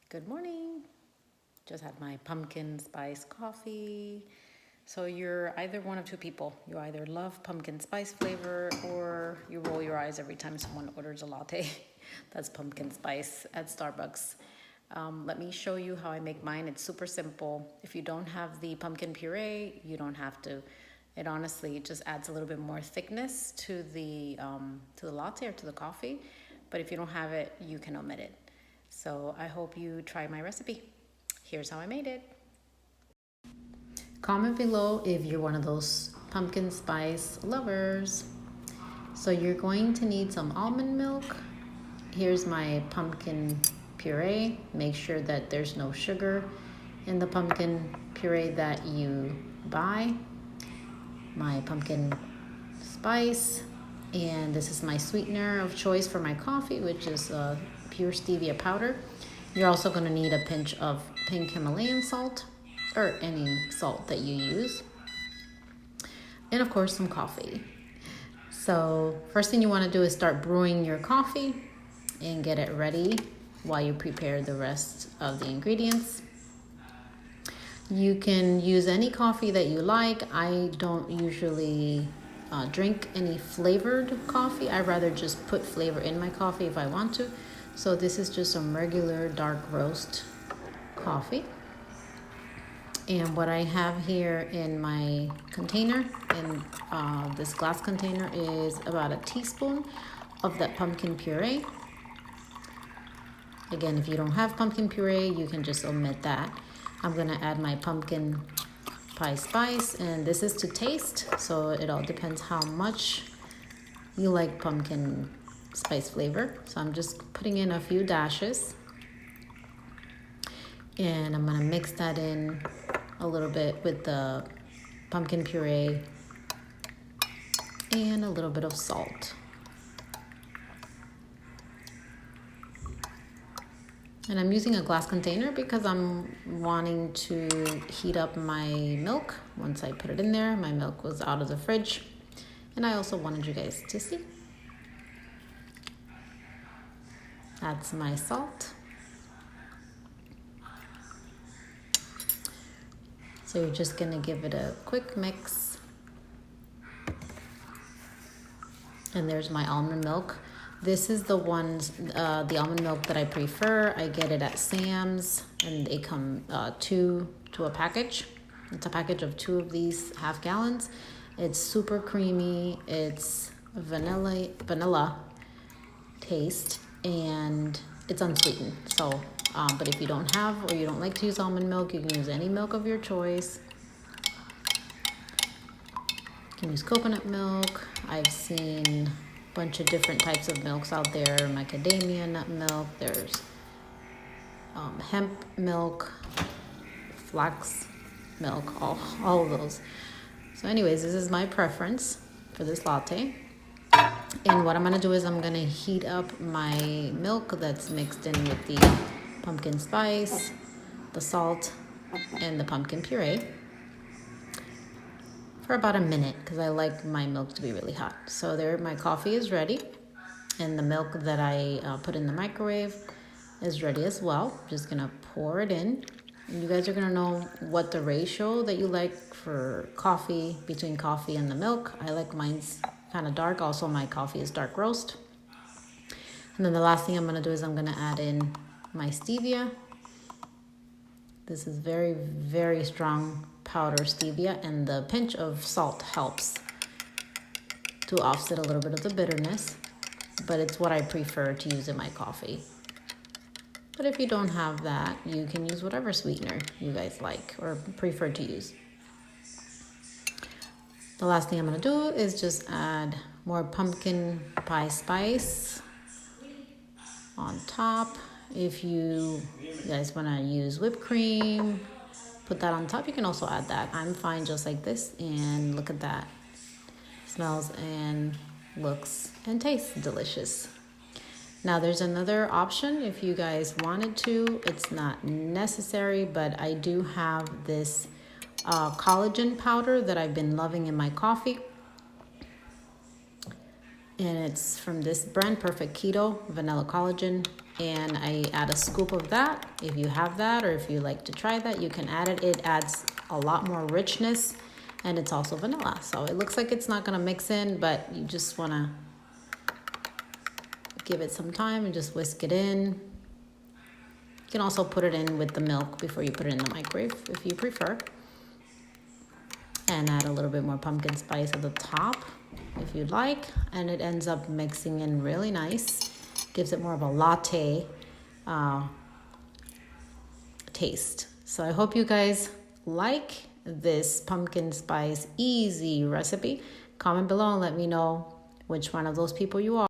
Good morning. Just had my pumpkin spice coffee. So you're either one of two people. You either love pumpkin spice flavor or you roll your eyes every time someone orders a latte. That's pumpkin spice at Starbucks. Let me show you how I make mine. It's super simple. If you don't have the pumpkin puree, you don't have to. It honestly just adds a little bit more thickness to the latte or to the coffee. But if you don't have it, you can omit it. So I hope you try my recipe. Here's how I made it. Comment below if you're one of those pumpkin spice lovers. So you're going to need some almond milk. Here's my pumpkin puree. Make sure that there's no sugar in the pumpkin puree that you buy. My pumpkin spice. And this is my sweetener of choice for my coffee, which is pure stevia powder. You're also going to need a pinch of pink Himalayan salt or any salt that you use. And of course, some coffee. So first thing you want to do is start brewing your coffee and get it ready while you prepare the rest of the ingredients. You can use any coffee that you like. I don't usually drink any flavored coffee. I rather just put flavor in my coffee if I want to. So this is just some regular dark roast coffee. And what I have here in my container, in this glass container, is about a teaspoon of that pumpkin puree. Again, if you don't have pumpkin puree, you can just omit that. I'm gonna add my pumpkin pie spice, and this is to taste, so it all depends how much you like pumpkin spice flavor. So I'm just putting in a few dashes, and I'm gonna mix that in a little bit with the pumpkin puree and a little bit of salt. And I'm using a glass container because I'm wanting to heat up my milk. Once I put it in there, my milk was out of the fridge. And I also wanted you guys to see. That's my salt. So you're just gonna give it a quick mix. And there's my almond milk. This is the the almond milk that I prefer. I get it at Sam's, and they come two to a package. It's a package of 2 of these half gallons. It's super creamy. It's vanilla taste, and it's unsweetened. So, but if you don't have or you don't like to use almond milk, you can use any milk of your choice. You can use coconut milk. I've seen bunch of different types of milks out there. Macadamia nut milk, there's hemp milk, flax milk, all of those. So anyways, this is my preference for this latte. And what I'm gonna do is I'm gonna heat up my milk that's mixed in with the pumpkin spice, the salt, and the pumpkin puree for about a minute, because I like my milk to be really hot. So there, my coffee is ready, and the milk that I put in the microwave is ready as well. Just gonna pour it in, and you guys are gonna know what the ratio that you like for coffee, between coffee and the milk. I like mine's kind of dark. Also, my coffee is dark roast. And then the last thing I'm gonna do is I'm gonna add in my stevia. This is very, very strong powder stevia, and the pinch of salt helps to offset a little bit of the bitterness, but it's what I prefer to use in my coffee. But if you don't have that, you can use whatever sweetener you guys like or prefer to use. The last thing I'm gonna do is just add more pumpkin pie spice on top. If you guys wanna use whipped cream, put that on top. You can also add that. I'm fine just like this, and look at that. Smells and looks and tastes delicious. Now there's another option if you guys wanted to. It's not necessary, but I do have this collagen powder that I've been loving in my coffee. And it's from this brand, Perfect Keto Vanilla Collagen. and I add a scoop of that. If you have that, or if you like to try that, you can add it. It adds a lot more richness, and it's also vanilla. So it looks like it's not gonna mix in, but you just wanna give it some time and just whisk it in. You can also put it in with the milk before you put it in the microwave if you prefer. And add a little bit more pumpkin spice at the top if you'd like. And it ends up mixing in really nice. Gives it more of a latte taste. So I hope you guys like this pumpkin spice easy recipe. Comment below and let me know which one of those people you are.